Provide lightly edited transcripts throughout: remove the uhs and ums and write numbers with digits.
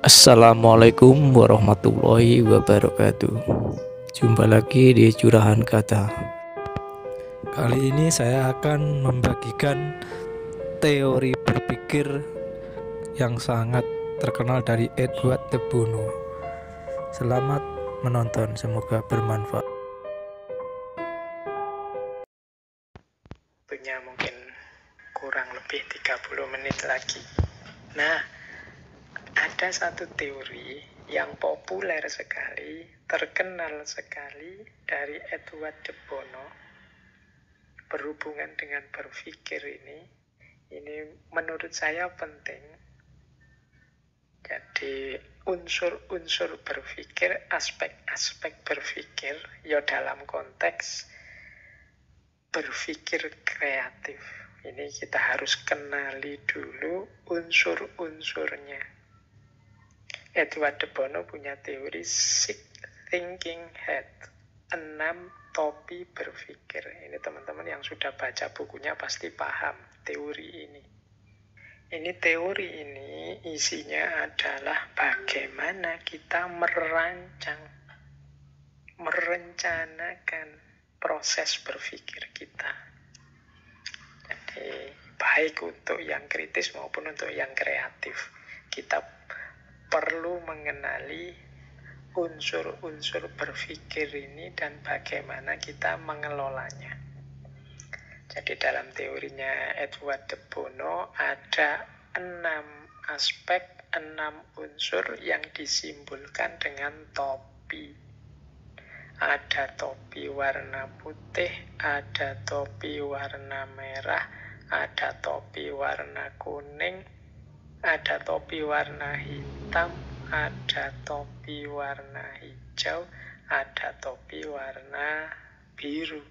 Assalamualaikum warahmatullahi wabarakatuh. Jumpa lagi di Curahan Kata. Kali ini saya akan membagikan teori berpikir yang sangat terkenal dari Edward de Bono. Selamat menonton, semoga bermanfaat. Waktunya mungkin kurang lebih 30 menit lagi. Nah, ada satu teori yang populer sekali, terkenal sekali dari Edward de Bono berhubungan dengan berpikir ini menurut saya penting. Jadi unsur-unsur berpikir, aspek-aspek berpikir, ya dalam konteks berpikir kreatif. Ini kita harus kenali dulu unsur-unsurnya. Edward de Bono punya teori Six Thinking Hat, 6 topi berpikir. Ini teman-teman yang sudah baca bukunya pasti paham teori ini. Ini teori ini isinya adalah bagaimana kita merencanakan proses berpikir kita. Jadi baik untuk yang kritis maupun untuk yang kreatif. Kita perlu mengenali unsur-unsur berpikir ini dan bagaimana kita mengelolanya. Jadi dalam teorinya Edward de Bono ada 6 aspek, 6 unsur yang disimbolkan dengan topi. Ada topi warna putih, ada topi warna merah, ada topi warna kuning, ada topi warna hitam, ada topi warna hijau, ada topi warna biru.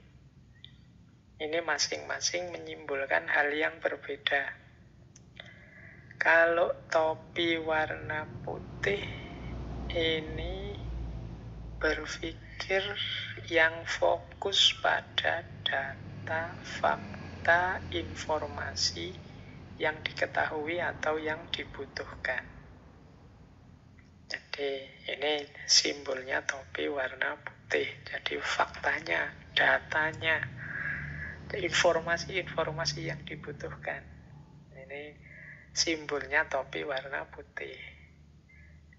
Ini masing-masing menyimbolkan hal yang berbeda. Kalau topi warna putih ini berpikir yang fokus pada data, fakta, informasi yang diketahui atau yang dibutuhkan. Jadi ini simbolnya topi warna putih. Jadi faktanya, datanya, informasi-informasi yang dibutuhkan. Ini simbolnya topi warna putih.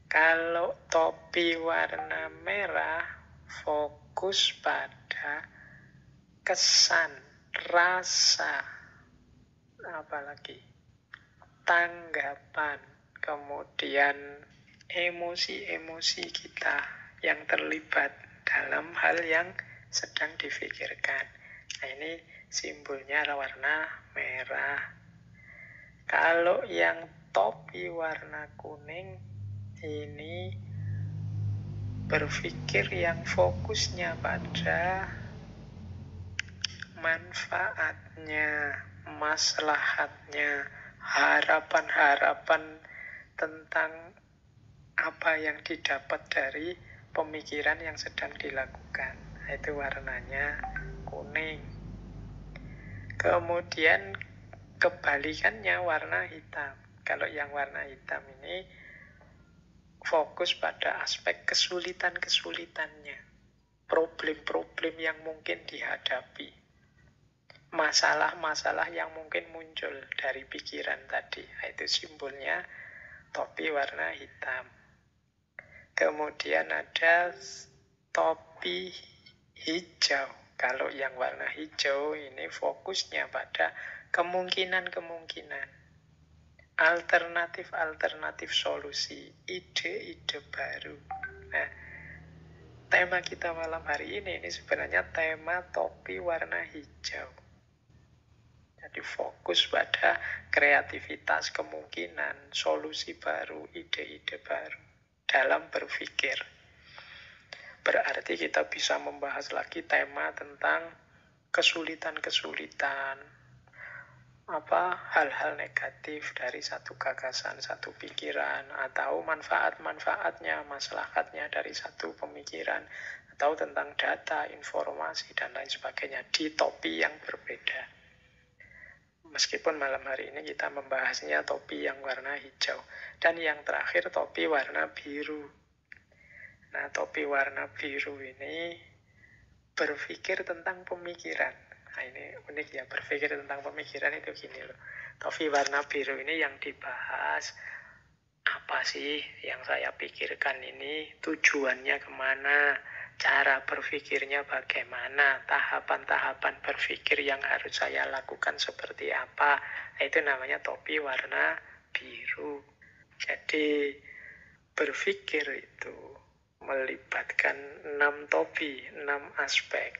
Kalau topi warna merah fokus pada kesan, rasa, apalagi tanggapan, kemudian emosi-emosi kita yang terlibat dalam hal yang sedang difikirkan. Nah, ini simbolnya warna merah. Kalau yang topi warna kuning ini berpikir yang fokusnya pada manfaatnya, maslahatnya, harapan-harapan tentang apa yang didapat dari pemikiran yang sedang dilakukan. Itu warnanya kuning. Kemudian kebalikannya warna hitam. Kalau yang warna hitam ini fokus pada aspek kesulitan-kesulitannya, problem-problem yang mungkin dihadapi, masalah-masalah yang mungkin muncul dari pikiran tadi. Itu simbolnya topi warna hitam. Kemudian ada topi hijau. Kalau yang warna hijau ini fokusnya pada kemungkinan-kemungkinan, alternatif-alternatif solusi, ide-ide baru. Nah, tema kita malam hari ini sebenarnya tema topi warna hijau. Jadi fokus pada kreativitas, kemungkinan, solusi baru, ide-ide baru dalam berpikir. Berarti kita bisa membahas lagi tema tentang kesulitan-kesulitan, hal-hal negatif dari satu gagasan, satu pikiran, atau manfaat-manfaatnya, maslahatnya dari satu pemikiran, atau tentang data, informasi, dan lain sebagainya di topi yang berbeda. Meskipun malam hari ini kita membahasnya topi yang warna hijau. Dan yang terakhir topi warna biru. Nah, topi warna biru ini berpikir tentang pemikiran. Nah, ini unik ya, berpikir tentang pemikiran itu gini loh. Topi warna biru ini yang dibahas, apa sih yang saya pikirkan ini, tujuannya kemana, cara berpikirnya bagaimana, tahapan-tahapan berpikir yang harus saya lakukan seperti apa. Nah, itu namanya topi warna biru. Jadi berpikir itu melibatkan 6 topi, 6 aspek,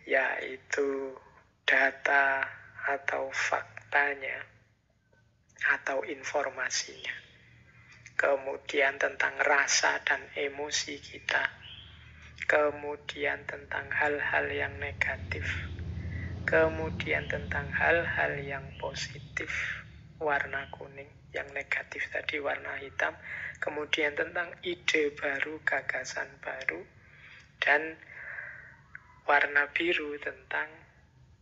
yaitu data atau faktanya atau informasinya. Kemudian tentang rasa dan emosi kita. Kemudian tentang hal-hal yang negatif. Kemudian tentang hal-hal yang positif, warna kuning. Yang negatif tadi warna hitam. Kemudian tentang ide baru, gagasan baru. Dan warna biru tentang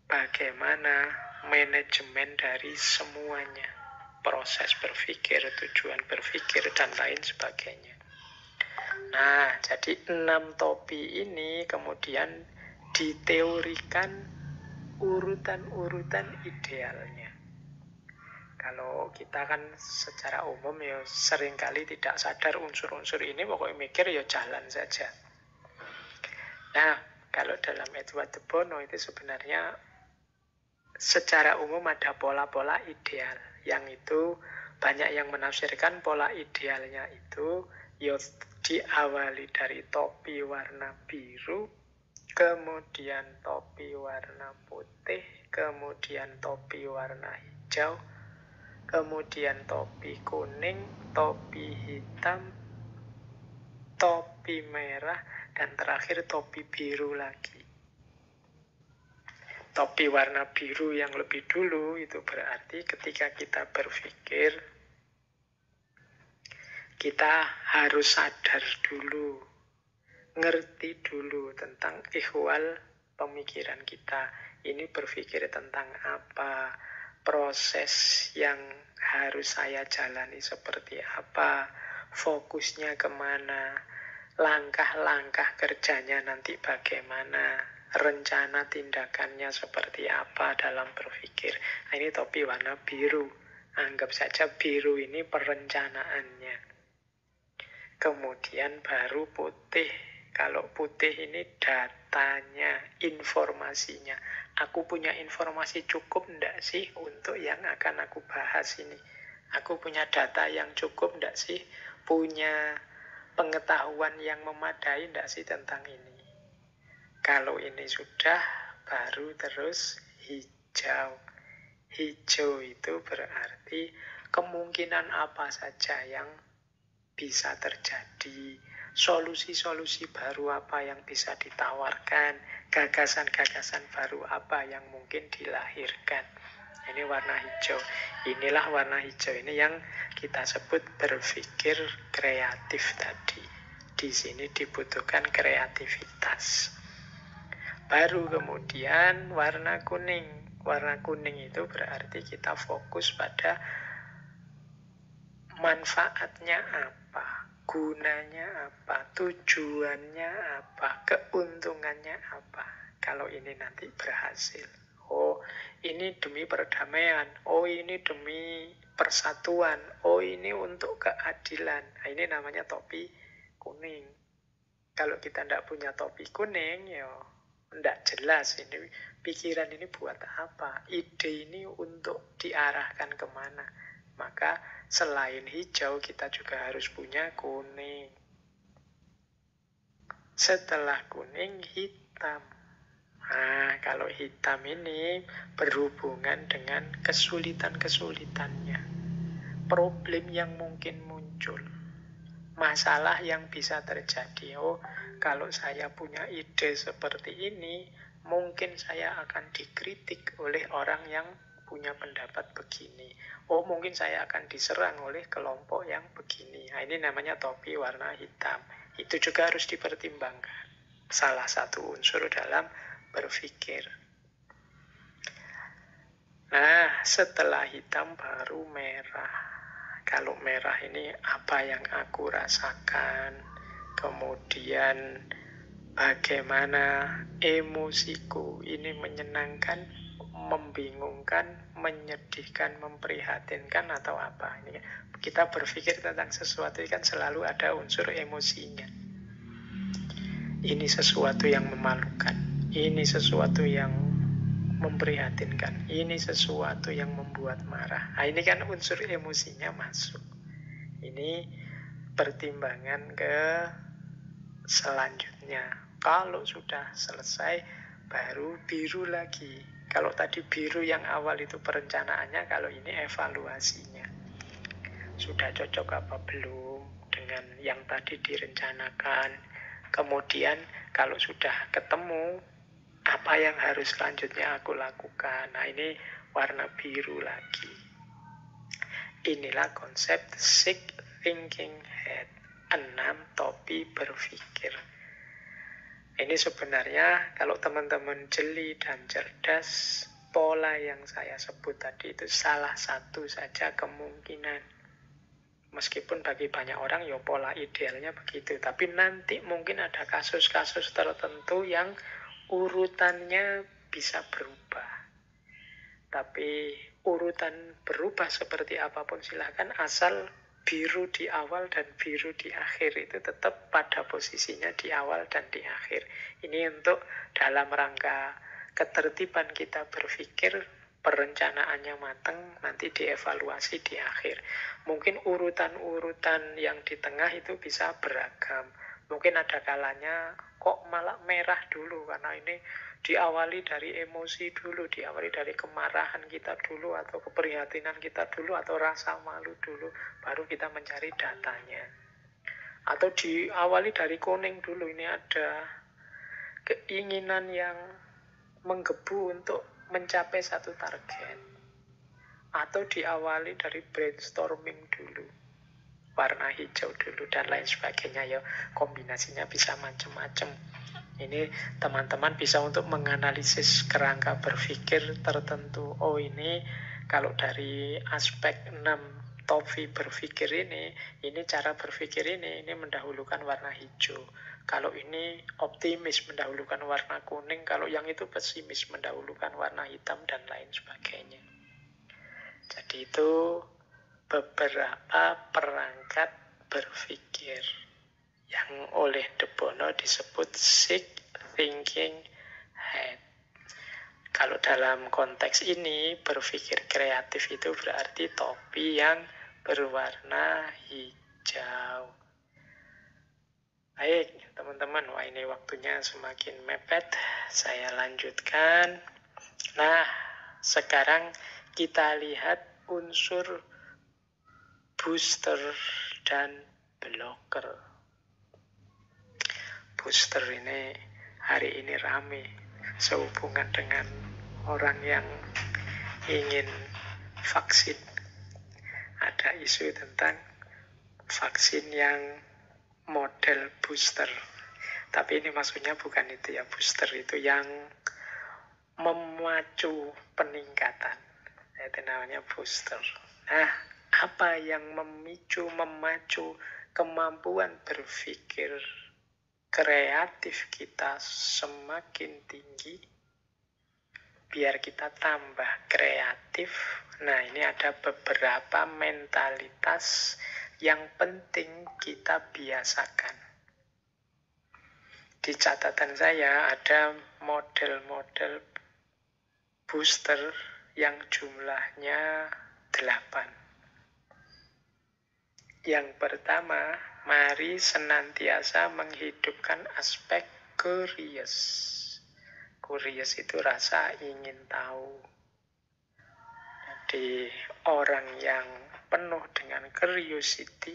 bagaimana manajemen dari semuanya. Proses berpikir, tujuan berpikir, dan lain sebagainya. Nah, jadi 6 topi ini kemudian diteorikan urutan-urutan idealnya. Kalau kita kan secara umum ya seringkali tidak sadar unsur-unsur ini, pokoknya mikir ya jalan saja. Nah, kalau dalam Edward de Bono itu sebenarnya secara umum ada pola-pola ideal. Yang itu banyak yang menafsirkan pola idealnya itu ya diawali dari topi warna biru, kemudian topi warna putih, kemudian topi warna hijau, kemudian topi kuning, topi hitam, topi merah, dan terakhir topi biru lagi. Topi warna biru yang lebih dulu itu berarti ketika kita berpikir, kita harus sadar dulu, ngerti dulu tentang ihwal pemikiran kita. Ini berpikir tentang apa, proses yang harus saya jalani seperti apa, fokusnya kemana, langkah-langkah kerjanya nanti bagaimana, rencana tindakannya seperti apa dalam berpikir. Nah, ini topi warna biru. Anggap saja biru ini perencanaannya. Kemudian baru putih. Kalau putih ini datanya, informasinya. Aku punya informasi cukup enggak sih untuk yang akan aku bahas ini? Aku punya data yang cukup enggak sih? Punya pengetahuan yang memadai enggak sih tentang ini? Kalau ini sudah, baru terus hijau. Hijau itu berarti kemungkinan apa saja yang bisa terjadi, solusi-solusi baru apa yang bisa ditawarkan, gagasan-gagasan baru apa yang mungkin dilahirkan. Ini warna hijau. Inilah warna hijau ini yang kita sebut berpikir kreatif tadi. Di sini dibutuhkan kreativitas. Baru kemudian warna kuning. Warna kuning itu berarti kita fokus pada manfaatnya apa, gunanya apa, tujuannya apa, keuntungannya apa. Kalau ini nanti berhasil. Oh, ini demi perdamaian. Oh, ini demi persatuan. Oh, ini untuk keadilan. Nah, ini namanya topi kuning. Kalau kita tidak punya topi kuning, ya tidak jelas ini pikiran ini buat apa, ide ini untuk diarahkan kemana. Maka selain hijau kita juga harus punya kuning. Setelah kuning, hitam. Nah, kalau hitam ini berhubungan dengan kesulitan-kesulitannya, problem yang mungkin muncul, masalah yang bisa terjadi. Oh, kalau saya punya ide seperti ini, mungkin saya akan dikritik oleh orang yang punya pendapat begini. Oh, mungkin saya akan diserang oleh kelompok yang begini. Nah, ini namanya topi warna hitam. Itu juga harus dipertimbangkan. Salah satu unsur dalam berpikir. Nah, setelah hitam baru merah. Kalau merah ini apa yang aku rasakan, kemudian bagaimana emosiku, ini menyenangkan, membingungkan, menyedihkan, memprihatinkan atau apa. Ini kita berpikir tentang sesuatu kan selalu ada unsur emosinya. Ini sesuatu yang memalukan, ini sesuatu yang memprihatinkan, ini sesuatu yang membuat marah. Nah, ini kan unsur emosinya masuk. Ini pertimbangan ke selanjutnya. Kalau sudah selesai, baru biru lagi. Kalau tadi biru yang awal itu perencanaannya, kalau ini evaluasinya. Sudah cocok apa belum dengan yang tadi direncanakan. Kemudian kalau sudah ketemu, apa yang harus selanjutnya aku lakukan. Nah, ini warna biru lagi. Inilah konsep sick thinking head, 6 topi berpikir. Ini sebenarnya kalau teman-teman jeli dan cerdas, pola yang saya sebut tadi itu salah satu saja kemungkinan. Meskipun bagi banyak orang ya pola idealnya begitu, tapi nanti mungkin ada kasus-kasus tertentu yang urutannya bisa berubah. Tapi urutan berubah seperti apapun silahkan, asal biru di awal dan biru di akhir itu tetap pada posisinya di awal dan di akhir. Ini untuk dalam rangka ketertiban kita berpikir, perencanaannya matang, nanti dievaluasi di akhir. Mungkin urutan-urutan yang di tengah itu bisa beragam. Mungkin ada kalanya kok malah merah dulu, karena ini diawali dari emosi dulu, diawali dari kemarahan kita dulu, atau keprihatinan kita dulu, atau rasa malu dulu, baru kita mencari datanya. Atau diawali dari kuning dulu, ini ada keinginan yang menggebu untuk mencapai satu target. Atau diawali dari brainstorming dulu, warna hijau dulu, dan lain sebagainya. Ya, kombinasinya bisa macam-macam. Ini teman-teman bisa untuk menganalisis kerangka berpikir tertentu. Oh, ini kalau dari aspek 6 topi berpikir ini cara berpikir ini mendahulukan warna hijau. Kalau ini optimis mendahulukan warna kuning, kalau yang itu pesimis mendahulukan warna hitam, dan lain sebagainya. Jadi itu beberapa perangkat berpikir yang oleh De Bono disebut sick thinking head. Kalau dalam konteks ini, berpikir kreatif itu berarti topi yang berwarna hijau. Baik, teman-teman, wah ini waktunya semakin mepet. Saya lanjutkan. Nah, sekarang kita lihat unsur booster dan blocker. Booster ini hari ini rame sehubungan dengan orang yang ingin vaksin. Ada isu tentang vaksin yang model booster. Tapi ini maksudnya bukan itu ya, booster itu yang memacu peningkatan. Itu namanya booster. Nah, apa yang memacu kemampuan berpikir kreatif kita semakin tinggi, biar kita tambah kreatif. Nah, ini ada beberapa mentalitas yang penting kita biasakan. Di catatan saya ada model-model booster yang jumlahnya 8. Yang pertama, mari senantiasa menghidupkan aspek curious. Curious itu rasa ingin tahu. Jadi orang yang penuh dengan curiosity,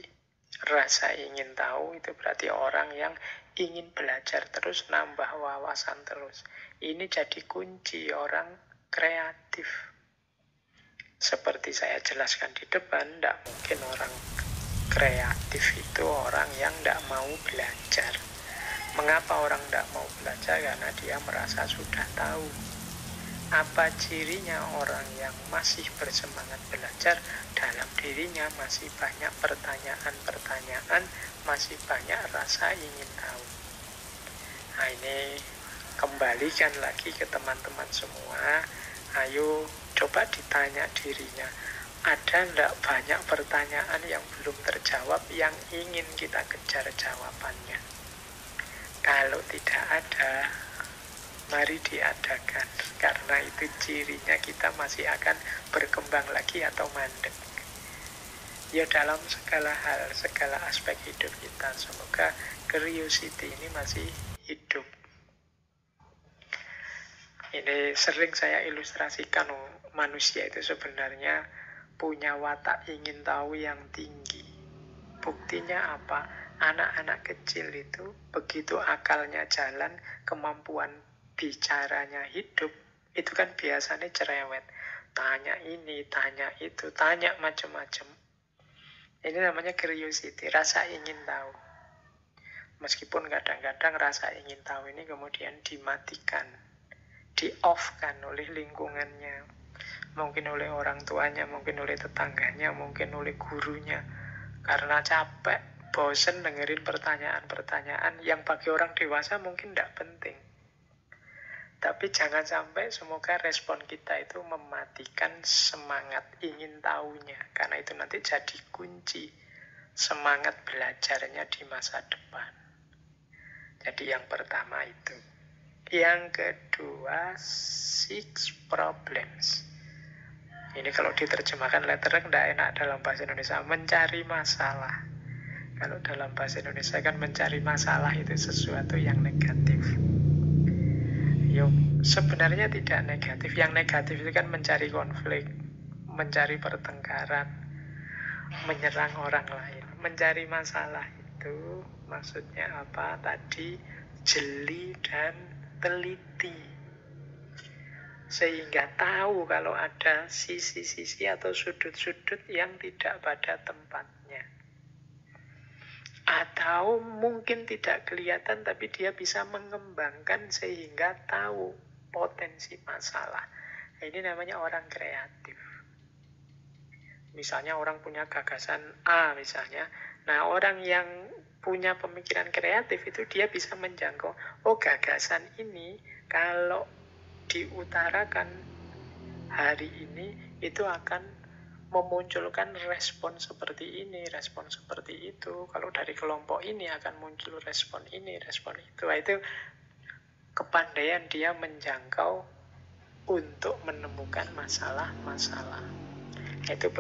rasa ingin tahu, itu berarti orang yang ingin belajar terus, nambah wawasan terus. Ini jadi kunci orang kreatif. Seperti saya jelaskan di depan, tidak mungkin orang kreatif itu orang yang tidak mau belajar. Mengapa orang tidak mau belajar? Karena dia merasa sudah tahu. Apa cirinya orang yang masih bersemangat belajar? Dalam dirinya masih banyak pertanyaan-pertanyaan, masih banyak rasa ingin tahu. Nah, ini kembalikan lagi ke teman-teman semua. Ayo coba ditanya dirinya, ada enggak banyak pertanyaan yang belum terjawab yang ingin kita kejar jawabannya? Kalau tidak ada, mari diadakan, karena itu cirinya kita masih akan berkembang lagi atau mandek. Ya dalam segala hal, segala aspek hidup kita, semoga curiosity ini masih hidup. Ini sering saya ilustrasikan, manusia itu sebenarnya punya watak ingin tahu yang tinggi. Buktinya apa? Anak-anak kecil itu begitu akalnya jalan, kemampuan bicaranya hidup, itu kan biasanya cerewet. Tanya ini, tanya itu, tanya macam-macam. Ini namanya curiosity, rasa ingin tahu. Meskipun kadang-kadang rasa ingin tahu ini kemudian dimatikan, di-off-kan oleh lingkungannya. Mungkin oleh orang tuanya, mungkin oleh tetangganya, mungkin oleh gurunya. Karena capek, bosen dengerin pertanyaan-pertanyaan yang bagi orang dewasa mungkin tidak penting. Tapi jangan sampai semoga respon kita itu mematikan semangat ingin tahunya. Karena itu nanti jadi kunci semangat belajarnya di masa depan. Jadi yang pertama itu. Yang kedua, 6 problems. Ini kalau diterjemahkan letternya tidak enak dalam bahasa Indonesia. Mencari masalah. Kalau dalam bahasa Indonesia kan mencari masalah itu sesuatu yang negatif. Sebenarnya tidak negatif. Yang negatif itu kan mencari konflik, mencari pertengkaran, menyerang orang lain. Mencari masalah itu maksudnya apa? Tadi jeli dan teliti. Sehingga tahu kalau ada sisi-sisi atau sudut-sudut yang tidak pada tempatnya. Atau mungkin tidak kelihatan tapi dia bisa mengembangkan sehingga tahu potensi masalah. Ini namanya orang kreatif. Misalnya orang punya gagasan A misalnya. Nah, orang yang punya pemikiran kreatif itu dia bisa menjangkau, oh gagasan ini kalau diutarakan hari ini itu akan memunculkan respon seperti ini, respon seperti itu. Kalau dari kelompok ini akan muncul respon ini, respon itu. Itu kepandaian dia menjangkau untuk menemukan masalah-masalah. Itu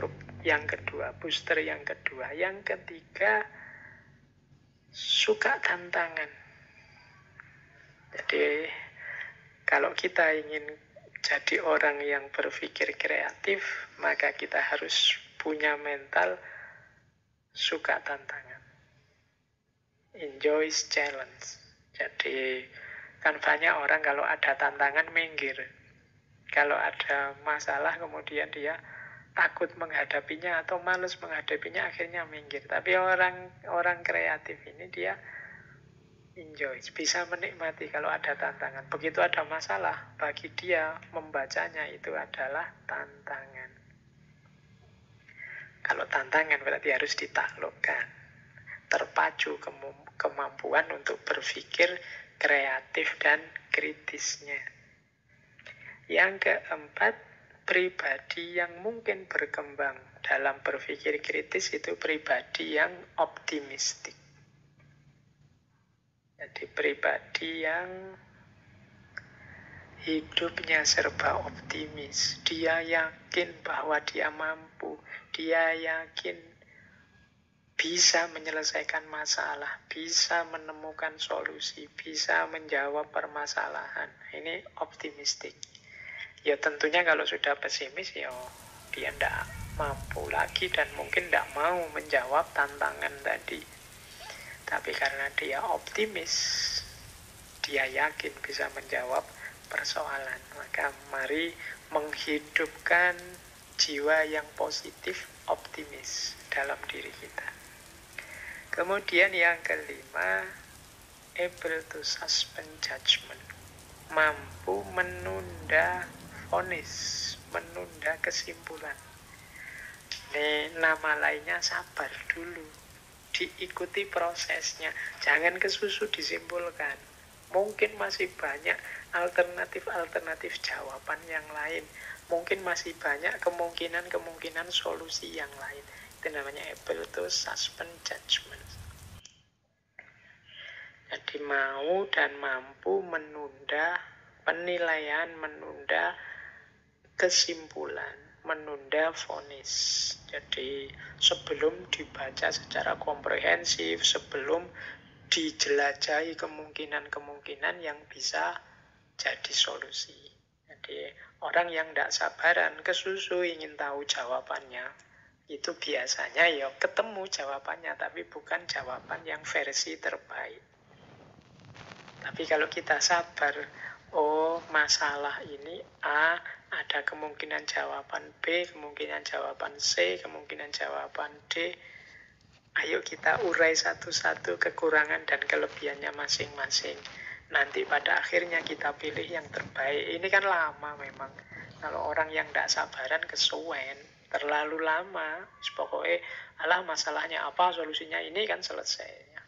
yang kedua, booster yang kedua. Yang ketiga, suka tantangan. Jadi kalau kita ingin jadi orang yang berpikir kreatif, maka kita harus punya mental suka tantangan. Enjoys challenge. Jadi kan banyak orang kalau ada tantangan minggir. Kalau ada masalah kemudian dia takut menghadapinya atau malas menghadapinya, akhirnya minggir. Tapi orang kreatif ini dia enjoy, bisa menikmati kalau ada tantangan. Begitu ada masalah, bagi dia membacanya itu adalah tantangan. Kalau tantangan berarti harus ditaklukkan. Terpacu kemampuan untuk berpikir kreatif dan kritisnya. Yang keempat, pribadi yang mungkin berkembang dalam berpikir kritis itu pribadi yang optimistik. Jadi pribadi yang hidupnya serba optimis. Dia yakin bahwa dia mampu. Dia yakin bisa menyelesaikan masalah, bisa menemukan solusi, bisa menjawab permasalahan. Ini optimistik. Ya tentunya kalau sudah pesimis, ya dia tidak mampu lagi dan mungkin tidak mau menjawab tantangan tadi. Tapi karena dia optimis, dia yakin bisa menjawab persoalan. Maka mari menghidupkan jiwa yang positif, optimis dalam diri kita. Kemudian yang kelima, able to suspend judgment. Mampu menunda vonis, menunda kesimpulan. Ini nama lainnya sabar dulu, diikuti prosesnya, jangan kesusu disimpulkan. Mungkin masih banyak alternatif jawaban yang lain, mungkin masih banyak kemungkinan solusi yang lain. Itu namanya able to suspend judgment. Jadi mau dan mampu menunda penilaian, menunda kesimpulan, menunda vonis. Jadi sebelum dibaca secara komprehensif, sebelum dijelajahi kemungkinan-kemungkinan yang bisa jadi solusi. Jadi orang yang tidak sabaran, kesusu ingin tahu jawabannya, itu biasanya ya ketemu jawabannya, tapi bukan jawaban yang versi terbaik. Tapi kalau kita sabar, oh masalah ini A, ada kemungkinan jawaban B, kemungkinan jawaban C, kemungkinan jawaban D. Ayo kita urai satu-satu kekurangan dan kelebihannya masing-masing. Nanti pada akhirnya kita pilih yang terbaik. Ini kan lama memang. Kalau orang yang tidak sabaran kesuwen, terlalu lama. Pokoknya, alah masalahnya apa, solusinya ini kan selesai.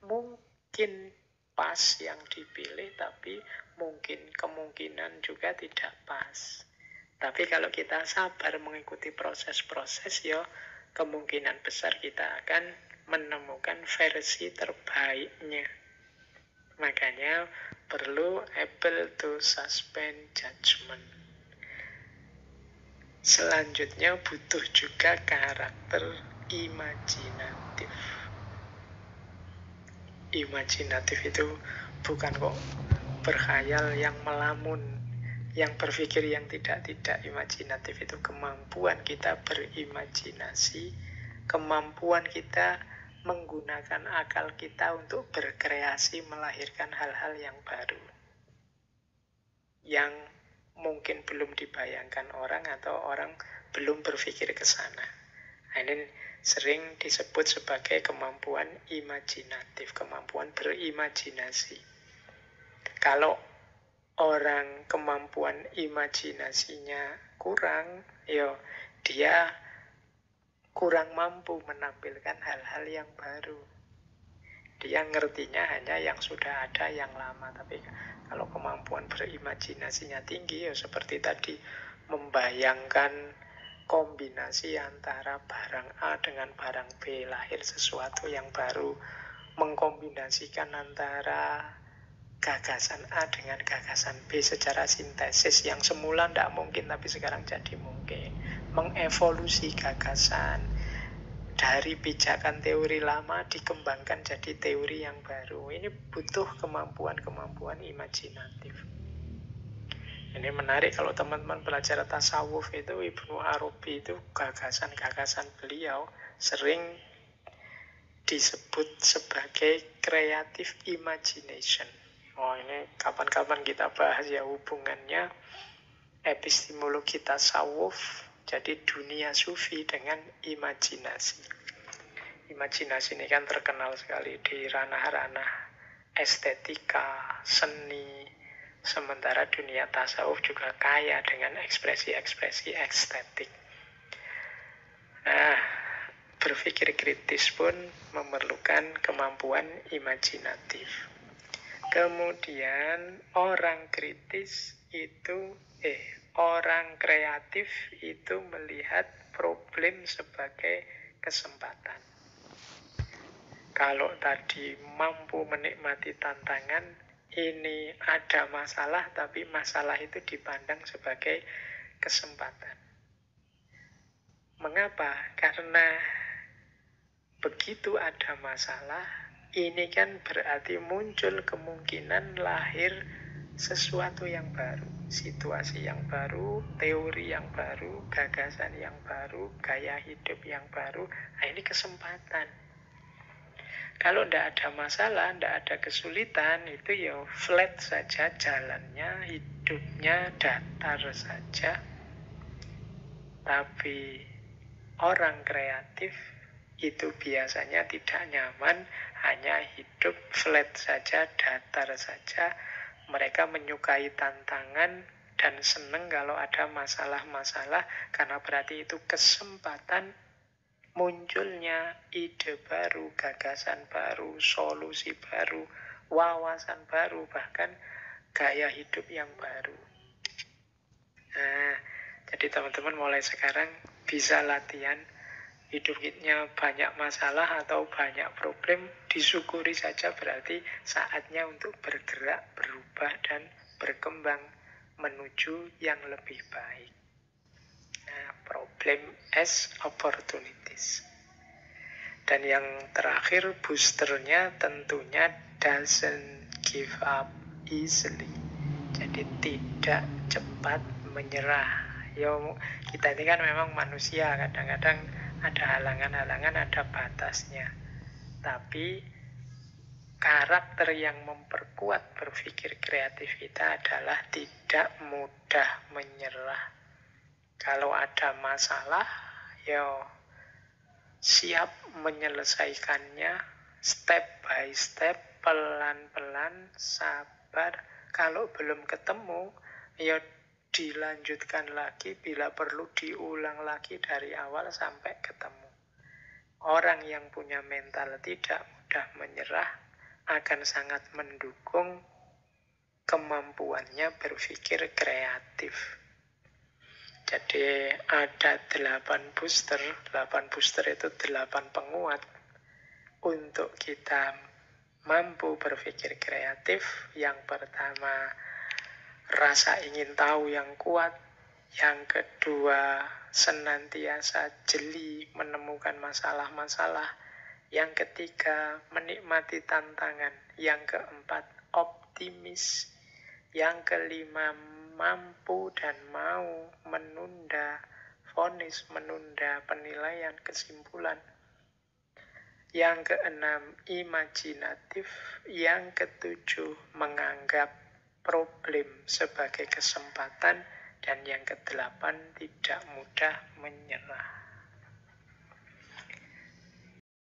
Mungkin pas yang dipilih, tapi mungkin kemungkinan juga tidak pas. Tapi kalau kita sabar mengikuti proses-proses, ya kemungkinan besar kita akan menemukan versi terbaiknya. Makanya perlu able to suspend judgment. Selanjutnya butuh juga karakter imajinatif. Imajinatif itu bukan kok berkhayal yang melamun, yang berpikir yang tidak-tidak. Imajinatif itu kemampuan kita berimajinasi, kemampuan kita menggunakan akal kita untuk berkreasi, melahirkan hal-hal yang baru, yang mungkin belum dibayangkan orang atau orang belum berpikir ke sana. Ini sering disebut sebagai kemampuan imajinatif, kemampuan berimajinasi. Kalau orang kemampuan imajinasinya kurang, dia kurang mampu menampilkan hal-hal yang baru. Dia ngertinya hanya yang sudah ada, yang lama. Tapi kalau kemampuan berimajinasinya tinggi, ya seperti tadi, membayangkan kombinasi antara barang A dengan barang B, lahir sesuatu yang baru, mengkombinasikan antara gagasan A dengan gagasan B secara sintesis yang semula tidak mungkin tapi sekarang jadi mungkin, mengevolusi gagasan dari pijakan teori lama dikembangkan jadi teori yang baru. Ini butuh kemampuan-kemampuan imajinatif. Ini menarik kalau teman-teman belajar tasawuf itu, Ibnu Arabi itu gagasan-gagasan beliau sering disebut sebagai creative imagination. Oh, ini kapan-kapan kita bahas ya hubungannya epistemologi tasawuf, jadi dunia sufi dengan imajinasi. Imajinasi ini kan terkenal sekali di ranah-ranah estetika, seni, sementara dunia tasawuf juga kaya dengan ekspresi-ekspresi estetik. Nah, berpikir kritis pun memerlukan kemampuan imajinatif. Kemudian orang kreatif itu melihat problem sebagai kesempatan. Kalau tadi mampu menikmati tantangan, ini ada masalah, tapi masalah itu dipandang sebagai kesempatan. Mengapa? Karena begitu ada masalah, ini kan berarti muncul kemungkinan lahir sesuatu yang baru, situasi yang baru, teori yang baru, gagasan yang baru, gaya hidup yang baru. Nah, ini kesempatan. Kalau tidak ada masalah, tidak ada kesulitan, itu ya flat saja jalannya, hidupnya datar saja. Tapi orang kreatif itu biasanya tidak nyaman, hanya hidup flat saja, datar saja. Mereka menyukai tantangan dan seneng kalau ada masalah-masalah, karena berarti itu kesempatan munculnya ide baru, gagasan baru, solusi baru, wawasan baru, bahkan gaya hidup yang baru. Nah, jadi teman-teman mulai sekarang bisa latihan hidupnya banyak masalah atau banyak problem, disyukuri saja, berarti saatnya untuk bergerak, berubah, dan berkembang menuju yang lebih baik. Nah, problem as opportunities. Dan yang terakhir, boosternya tentunya doesn't give up easily. Jadi tidak cepat menyerah. Ya, kita ini kan memang manusia, kadang-kadang ada halangan-halangan, ada batasnya. Tapi karakter yang memperkuat berpikir kreatif kita adalah tidak mudah menyerah. Kalau ada masalah, ya siap menyelesaikannya step by step, pelan-pelan, sabar. Kalau belum ketemu, ya dilanjutkan lagi, bila perlu diulang lagi dari awal sampai ketemu. Orang yang punya mental tidak mudah menyerah akan sangat mendukung kemampuannya berpikir kreatif. Jadi ada 8 booster. 8 booster itu 8 penguat untuk kita mampu berpikir kreatif. Yang pertama, rasa ingin tahu yang kuat. Yang kedua, senantiasa jeli menemukan masalah-masalah. Yang ketiga, menikmati tantangan. Yang keempat, optimis. Yang kelima, mampu dan mau menunda vonis, menunda penilaian, kesimpulan. Yang keenam, imajinatif. Yang ketujuh, menganggap problem sebagai kesempatan. Dan yang kedelapan, tidak mudah menyerah.